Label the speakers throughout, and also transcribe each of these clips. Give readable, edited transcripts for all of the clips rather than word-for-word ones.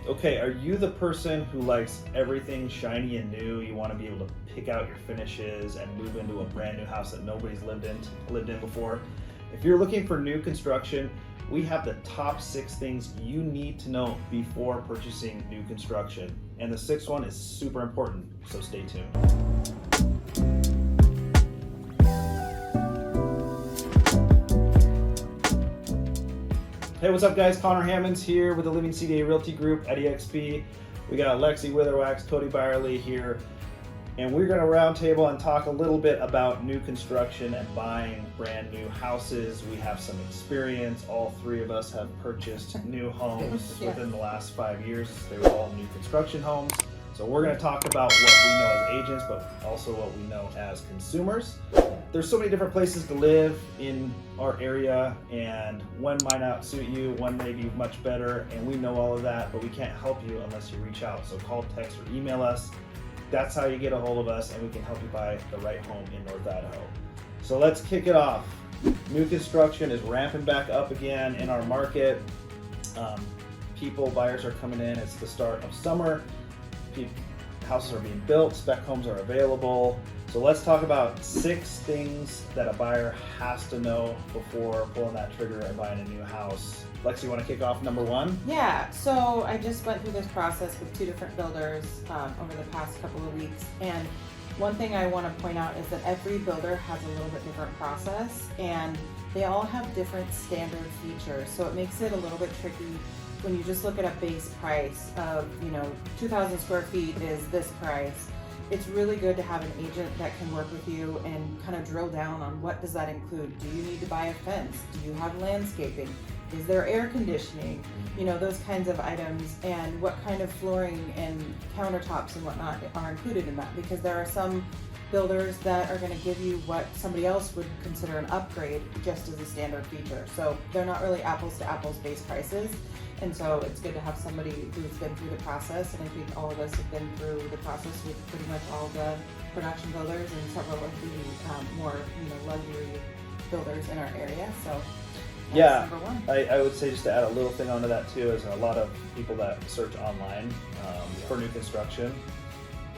Speaker 1: Okay, are you the person who likes everything shiny and new? You want to be able to pick out your finishes and move into a brand new house that nobody's lived in before? If you're looking for new construction, we have the top 6 things you need to know before purchasing new construction. And the 6th one is super important, so stay tuned. Hey, what's up guys? Conor Hammons here with the Living CDA Realty Group at EXP. We got Lexi Witherwax, Cody Byerly here, and we're going to roundtable and talk a little bit about new construction and buying brand new houses. We have some experience. All 3 of us have purchased new homes within the last 5 years. They were all new construction homes. So we're going to talk about what we know as agents, but also what we know as consumers. There's so many different places to live in our area, and one might not suit you, one may be much better, and we know all of that, but we can't help you unless you reach out. So call, text, or email us. That's how you get a hold of us, and we can help you buy the right home in North Idaho. So let's kick it off. New construction is ramping back up again in our market. Buyers are coming in. It's the start of summer. Houses are being built, spec homes are available. So let's talk about 6 things that a buyer has to know before pulling that trigger and buying a new house. Lexi, you want to kick off number 1?
Speaker 2: Yeah, so I just went through this process with 2 different builders over the past couple of weeks. And one thing I want to point out is that every builder has a little bit different process, and they all have different standard features. So it makes it a little bit tricky when you just look at a base price of, 2,000 square feet is this price. It's really good to have an agent that can work with you and kind of drill down on what does that include. Do you need to buy a fence? Do you have landscaping? Is there air conditioning? Those kinds of items, and what kind of flooring and countertops and whatnot are included in that, because there are some builders that are going to give you what somebody else would consider an upgrade just as a standard feature. So they're not really apples to apples base prices. And so it's good to have somebody who's been through the process, and I think all of us have been through the process with pretty much all the production builders and several of the more luxury builders in our area. So that's number 1.
Speaker 1: I would say, just to add a little thing onto that too, is a lot of people that search online for new construction.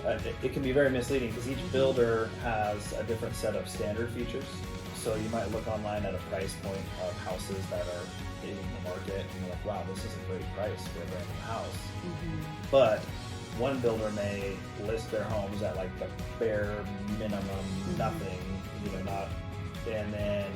Speaker 1: It can be very misleading because each builder has a different set of standard features. So you might look online at a price point of houses that are hitting the market, and you're like, wow, this is a great price for a brand new house. But one builder may list their homes at like the bare minimum, nothing, and then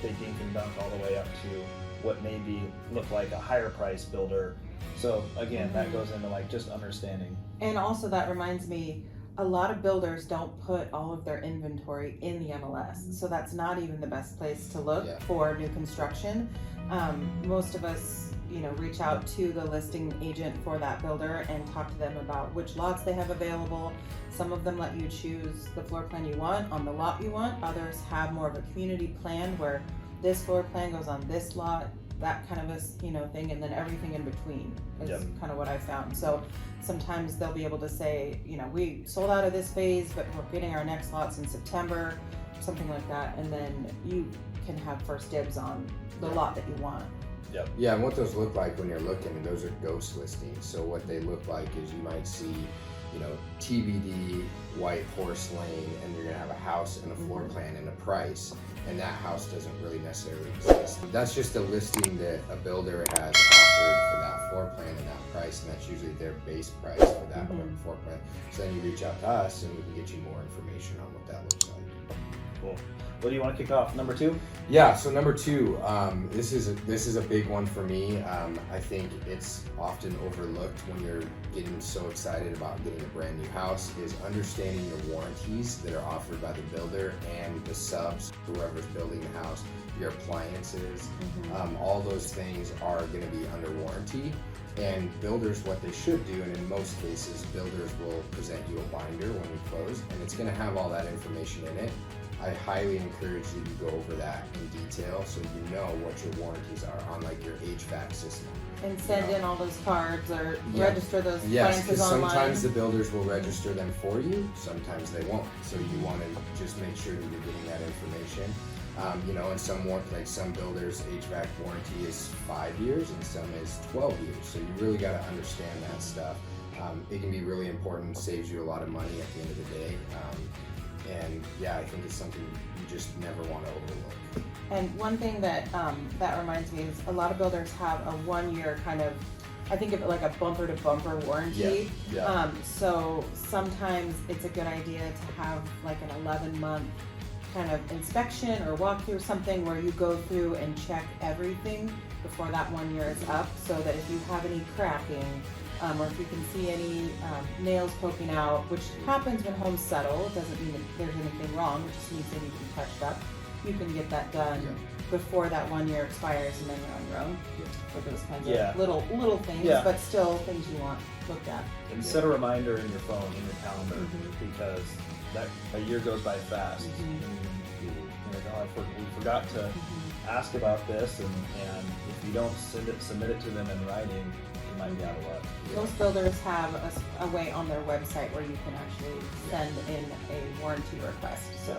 Speaker 1: they dink and dunk all the way up to what maybe look like a higher price builder. So again, that goes into like just understanding.
Speaker 2: And also that reminds me, a lot of builders don't put all of their inventory in the MLS, so that's not even the best place to look for new construction. Most of us, reach out to the listing agent for that builder and talk to them about which lots they have available. Some of them let you choose the floor plan you want on the lot you want. Others have more of a community plan where this floor plan goes on this lot, that kind of a thing, and then everything in between is kind of what I found. So sometimes they'll be able to say, we sold out of this phase, but we're getting our next lots in September, something like that, and then you can have first dibs on the lot that you want.
Speaker 3: Yeah, and what those look like when you're looking, those are ghost listings. So what they look like is you might see, TBD, White Horse Lane, and you're gonna have a house and a floor plan and a price, and that house doesn't really necessarily exist. That's just a listing that a builder has offered for that floor plan and that price, and that's usually their base price for that floor plan. So then you reach out to us and we can get you more information on what that looks like.
Speaker 1: Cool. What do you want to kick off? Number 2?
Speaker 3: Yeah, so number 2, this is a big one for me. I think it's often overlooked when you're getting so excited about getting a brand new house, is understanding the warranties that are offered by the builder and the subs, whoever's building the house, your appliances, all those things are going to be under warranty. And builders, what they should do, and in most cases, builders will present you a binder when we close, and it's going to have all that information in it. I highly encourage you to go over that in detail so you know what your warranties are on like your HVAC system.
Speaker 2: And send in all those cards or register those appliances online.
Speaker 3: Sometimes the builders will register them for you, sometimes they won't. So you want to just make sure that you're getting that information. And some builders HVAC warranty is 5 years and some is 12 years. So you really got to understand that stuff. It can be really important, saves you a lot of money at the end of the day. I think it's something you just never want to overlook.
Speaker 2: And one thing that reminds me is a lot of builders have a 1 year kind of, I think of it like a bumper to bumper warranty.
Speaker 3: Yeah.
Speaker 2: So sometimes it's a good idea to have like an 11-month kind of inspection or walkthrough, something where you go through and check everything before that 1 year is up, so that if you have any cracking, or if you can see any nails poking out, which happens when homes settle, it doesn't mean that there's anything wrong, it just means they need to be touched up. You can get that done before that 1 year expires, and then you're on your own for those kinds of little things, but still things you want looked at.
Speaker 1: And set a reminder in your phone, in your calendar, because a year goes by fast. We forgot to ask about this, and if you don't submit it to them in writing, you might be out of luck.
Speaker 2: Most builders have a way on their website where you can actually send in a warranty request, so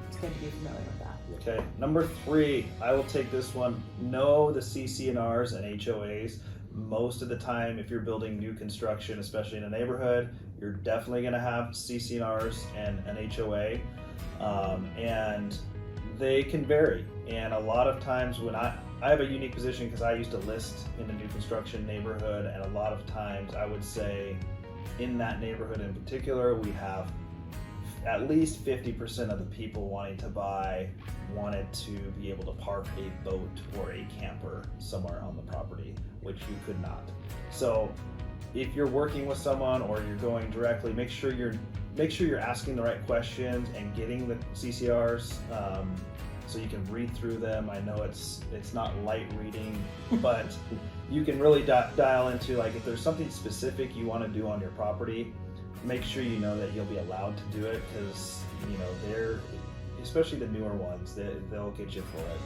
Speaker 2: it's good to be familiar with that.
Speaker 1: Okay, number 3, I will take this one. Know the CC&Rs and HOAs. Most of the time, if you're building new construction, especially in a neighborhood, you're definitely going to have CC&Rs and an HOA, and they can vary. And a lot of times when I have a unique position because I used to list in a new construction neighborhood, and a lot of times I would say in that neighborhood in particular, we have at least 50% of the people wanting to buy wanted to be able to park a boat or a camper somewhere on the property, which you could not. So if you're working with someone or you're going directly, make sure you're asking the right questions and getting the CCRs, so you can read through them. I know it's not light reading, but you can really dial into, like, if there's something specific you want to do on your property, make sure you know that you'll be allowed to do it, because they're, especially the newer ones, they'll get you for it.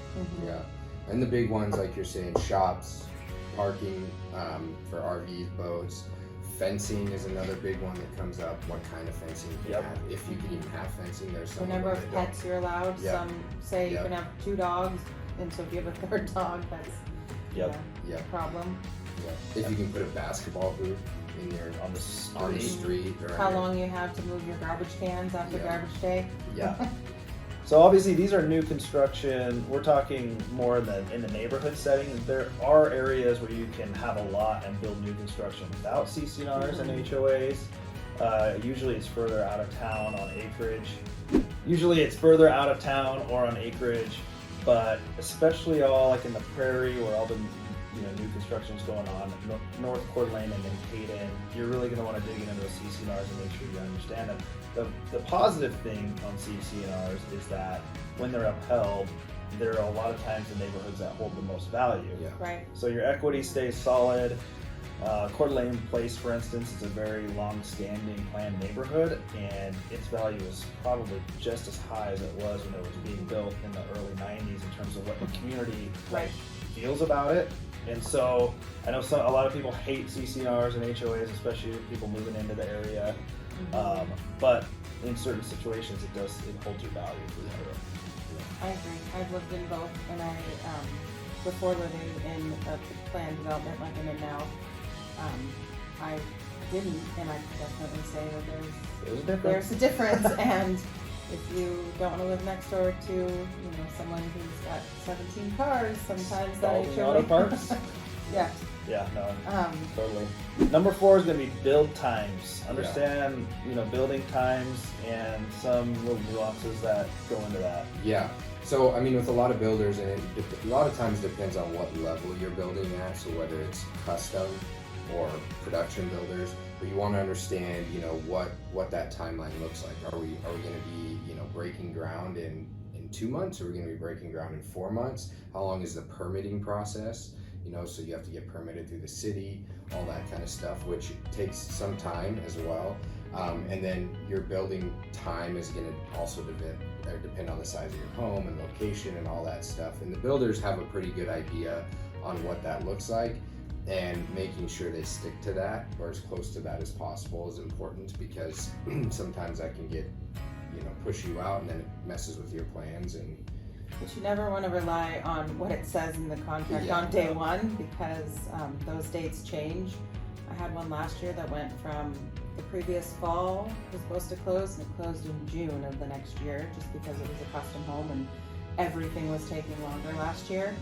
Speaker 3: Yeah, and the big ones, like you're saying, shops, parking for RVs, boats. Fencing is another big one that comes up. What kind of fencing you can have, if you can even have fencing. There's some
Speaker 2: the number of pets you're allowed. Some say you can have 2 dogs, and so if you have a 3rd dog, that's a problem.
Speaker 3: Yeah. If you can put a basketball hoop in your on the street. Or
Speaker 2: how long you have to move your garbage cans after garbage day.
Speaker 1: Yeah. So obviously these are new construction. We're talking more in the neighborhood setting. There are areas where you can have a lot and build new construction without CC&Rs and HOAs. Usually it's further out of town on acreage. But especially all like in the prairie where all the new construction's going on, North Coeur d'Alene and then Hayden, you're really going to want to dig into those CC&Rs and make sure you understand them. The positive thing on CC&Rs is that when they're upheld, there are a lot of times the neighborhoods that hold the most value.
Speaker 3: Yeah.
Speaker 2: Right.
Speaker 1: So your equity stays solid. Coeur d'Alene Place, for instance, is a very long-standing planned neighborhood, and its value is probably just as high as it was when it was being built in the early 90s in terms of what the community feels about it. And so I know a lot of people hate CC&Rs and HOAs, especially people moving into the area. But in certain situations, it holds your value for sure.
Speaker 2: I agree. I've lived in both, and I before living in a planned development like I'm in now, I didn't, and I definitely say that there's a difference. And if you don't want to live next door to someone who's got 17 cars, sometimes that
Speaker 1: ain't auto parts. Totally. Number 4 is going to be build times. Understand building times and some little nuances that go into that.
Speaker 3: Yeah. So I mean, with a lot of builders, and a lot of times depends on what level you're building at. So whether it's custom or production builders, but you want to understand what that timeline looks like. Are we going to be breaking ground in 2 months? Are we going to be breaking ground in 4 months? How long is the permitting process? So you have to get permitted through the city, all that kind of stuff, which takes some time as well. And then your building time is going to also depend on the size of your home and location and all that stuff. And the builders have a pretty good idea on what that looks like, and making sure they stick to that or as close to that as possible is important, because sometimes that can get push you out, and then it messes with your plans, and
Speaker 2: But you never want to rely on what it says in the contract
Speaker 3: Yeah.
Speaker 2: on day one, because those dates change. I had one last year that went from the previous fall was supposed to close, and it closed in June of the next year, just because it was a custom home and everything was taking longer last year.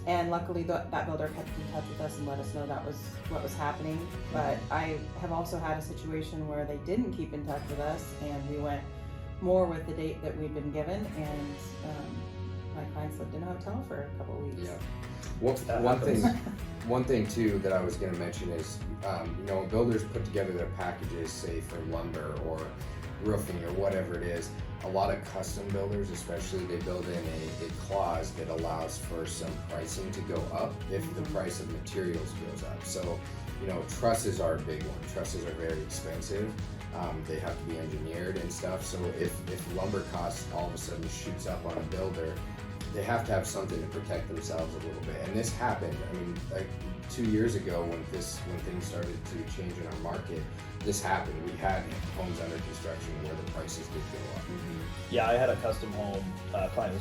Speaker 2: And luckily that builder kept in touch with us and let us know that was what was happening. But I have also had a situation where they didn't keep in touch with us, and we went more with the date that we'd been given, and my clients lived in a hotel for a couple of weeks.
Speaker 3: Yeah. One thing too that I was going to mention is, when builders put together their packages, say for lumber or roofing or whatever it is, a lot of custom builders, especially, they build in a clause that allows for some pricing to go up if the price of materials goes up. So, trusses are a big one. Trusses are very expensive. They have to be engineered and stuff. So if lumber costs all of a sudden shoots up on a builder, they have to have something to protect themselves a little bit. And this happened. I mean, like 2 years ago when things started to change in our market, this happened. We had homes under construction where the prices did go up.
Speaker 1: Yeah, I had a custom home client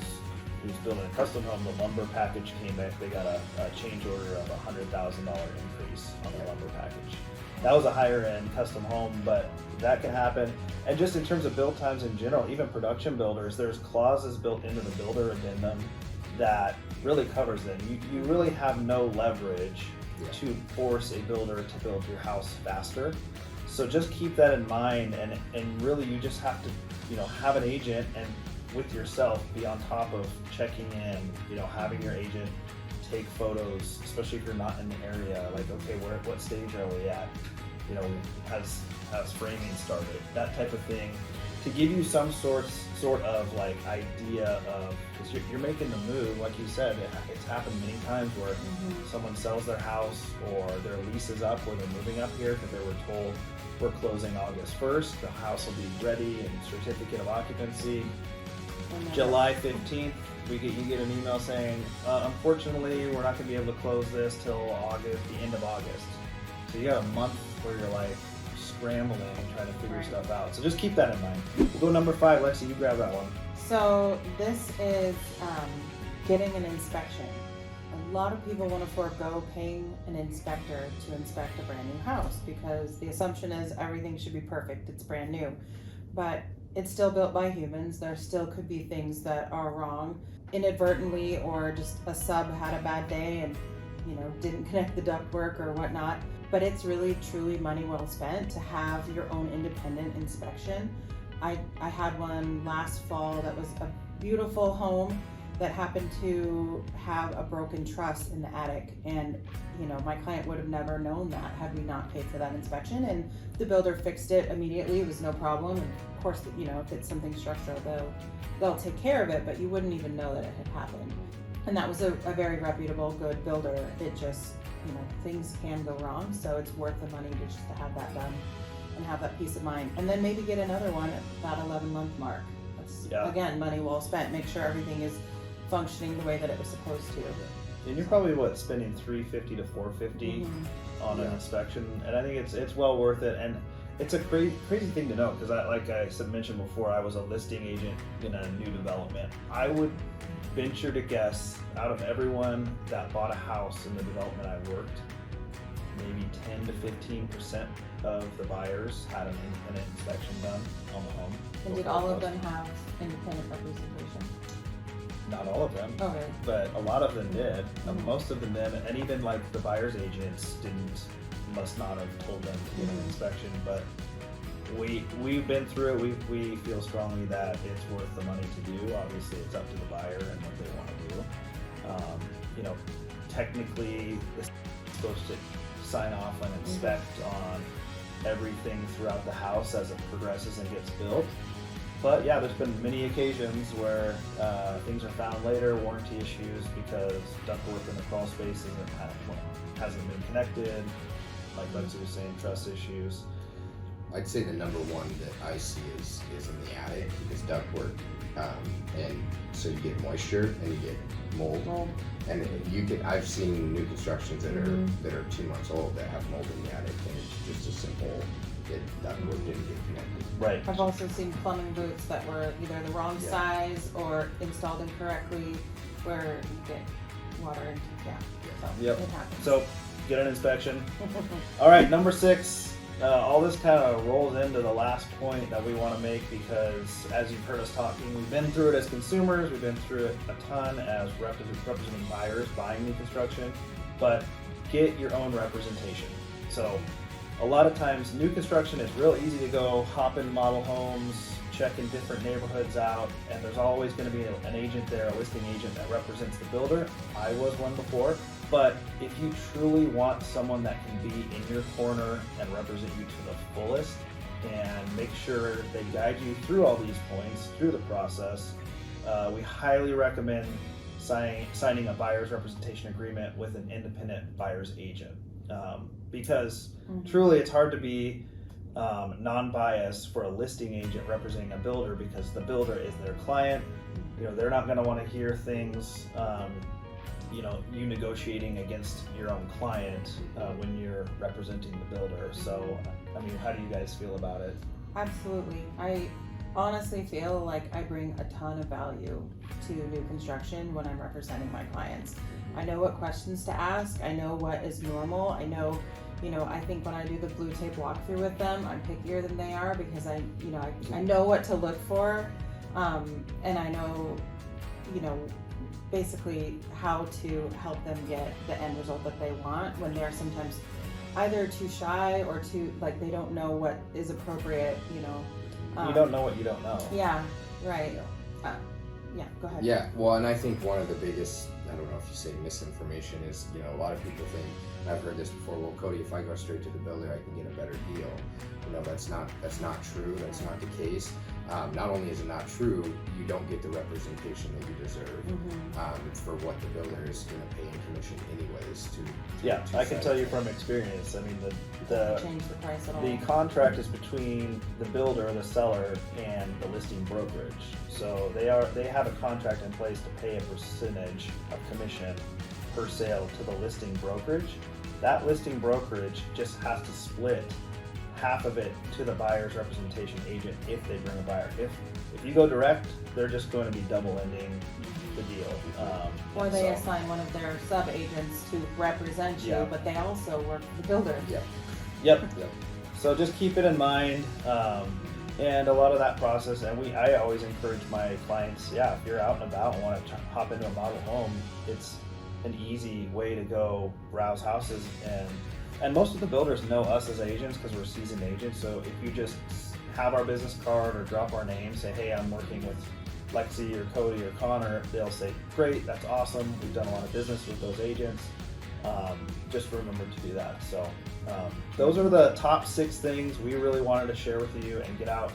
Speaker 1: who's building a custom home. The lumber package came back. They got a change order of $100,000 increase on the lumber package. That was a higher end custom home, but that can happen. And just in terms of build times in general, even production builders, there's clauses built into the builder addendum that really covers them. You really have no leverage to force a builder to build your house faster. So just keep that in mind, and really you just have to, have an agent and with yourself be on top of checking in, having your agent take photos, especially if you're not in the area, like, okay, what stage are we at? Has framing started? That type of thing, to give you some sort of like idea of, because you're making the move, like you said, it's happened many times where someone sells their house or their lease is up, or they're moving up here because they were told we're closing August 1st, the house will be ready and certificate of occupancy. July 15th, you get an email saying, unfortunately, we're not going to be able to close this till the end of August. So you got a month where you're like scrambling and trying to figure stuff out. So just keep that in mind. We'll go number 5. Lexi, you grab that one.
Speaker 2: So this is getting an inspection. A lot of people want to forego paying an inspector to inspect a brand new house because the assumption is everything should be perfect. It's brand new. But it's still built by humans. There still could be things that are wrong inadvertently, or just a sub had a bad day and didn't connect the ductwork or whatnot. But it's really truly money well spent to have your own independent inspection. I had one last fall that was a beautiful home that happened to have a broken truss in the attic, and my client would have never known that had we not paid for that inspection, and the builder fixed it immediately. It was no problem. And of course, if it's something structural, they'll take care of it, but you wouldn't even know that it had happened. And that was a very reputable, good builder. It just, things can go wrong, so it's worth the money just to have that done and have that peace of mind. And then maybe get another one at that 11-month mark. That's, again, money well spent. Make sure everything is functioning the way that it was supposed to.
Speaker 1: And you're probably spending $350 to $450 on an inspection, and I think it's well worth it. And it's a crazy thing to know, because like I mentioned before, I was a listing agent in a new development. I would venture to guess, out of everyone that bought a house in the development I worked, maybe 10 to 15% of the buyers had an independent inspection done on the home.
Speaker 2: And did all of them have independent representation?
Speaker 1: Not all of them,
Speaker 2: okay,
Speaker 1: but a lot of them did. Most of them did, and even like the buyer's agents must not have told them to get an inspection. But we've been through it. We feel strongly that it's worth the money to do. Obviously, it's up to the buyer and what they want to do. Technically, it's supposed to sign off and inspect on everything throughout the house as it progresses and gets built. But yeah, there's been many occasions where things are found later, warranty issues because ductwork in the crawl space hasn't been connected. Like Lexi was saying, truss issues.
Speaker 3: I'd say the number one that I see is in the attic, is ductwork, and so you get moisture and you get mold. And I've seen new constructions that are 2 months old that have mold in the attic, and it's just a simple ductwork didn't get connected.
Speaker 1: Right.
Speaker 2: I've also seen plumbing boots that were either the wrong
Speaker 3: Yeah.
Speaker 2: size or installed incorrectly, where you get water into, so
Speaker 1: Yep.
Speaker 2: it happens.
Speaker 1: So get an inspection. All right, number 6. All this kind of rolls into the last point that we want to make, because as you've heard us talking, we've been through it as consumers, we've been through it a ton as representing buyers buying new construction, but get your own representation. So a lot of times new construction is real easy to go hop in model homes, check in different neighborhoods out, and there's always going to be an agent there, a listing agent that represents the builder. I was one before. But if you truly want someone that can be in your corner and represent you to the fullest and make sure they guide you through all these points, through the process, we highly recommend signing a buyer's representation agreement with an independent buyer's agent. Because truly it's hard to be non-biased for a listing agent representing a builder, because the builder is their client. They're not going to want to hear things you negotiating against your own client when you're representing the builder. So, I mean, how do you guys feel about it?
Speaker 2: Absolutely. I honestly feel like I bring a ton of value to new construction when I'm representing my clients. I know what questions to ask. I know what is normal. I know, I think when I do the blue tape walkthrough with them, I'm pickier than they are, because I know what to look for, and I know, basically how to help them get the end result that they want, when they're sometimes either too shy or too, like, they don't know what is appropriate,
Speaker 1: You don't know what you don't know.
Speaker 2: Yeah, right. Go ahead.
Speaker 3: Yeah, well, and I think one of the biggest, I don't know if you say misinformation, is, a lot of people think, and I've heard this before, well, Cody, if I go straight to the builder, I can get a better deal. That's not true. That's not the case. Not only is it not true, you don't get the representation that you deserve for what the builder is going to pay in commission anyways.
Speaker 1: I can tell you from experience. I mean,
Speaker 2: Change the price at all.
Speaker 1: the contract is between the builder, the seller, and the listing brokerage. So they have a contract in place to pay a percentage of commission per sale to the listing brokerage. That listing brokerage just has to split half of it to the buyer's representation agent if they bring a buyer. If you go direct, they're just going to be double ending the deal.
Speaker 2: Or they assign one of their sub agents to represent you, but they also work for the builder.
Speaker 1: Yep. So just keep it in mind, and a lot of that process. And I always encourage my clients, if you're out and about and want to hop into a model home, it's an easy way to go browse houses. And most of the builders know us as agents because we're seasoned agents. So if you just have our business card or drop our name, say, hey, I'm working with Lexi or Cody or Conor, they'll say, great, that's awesome. We've done a lot of business with those agents. Just remember to do that. So those are the top 6 things we really wanted to share with you and get out,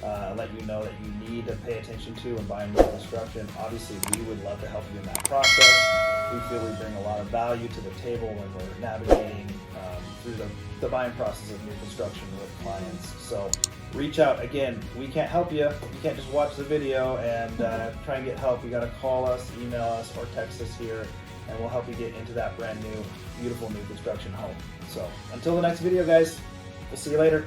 Speaker 1: let you know that you need to pay attention to when buying new construction. Obviously, we would love to help you in that process. We feel we bring a lot of value to the table when we're navigating through the buying process of new construction with clients. So reach out. Again, we can't help you. You can't just watch the video and try and get help. You got to call us, email us, or text us here, and we'll help you get into that brand new, beautiful new construction home. So until the next video, guys, we'll see you later.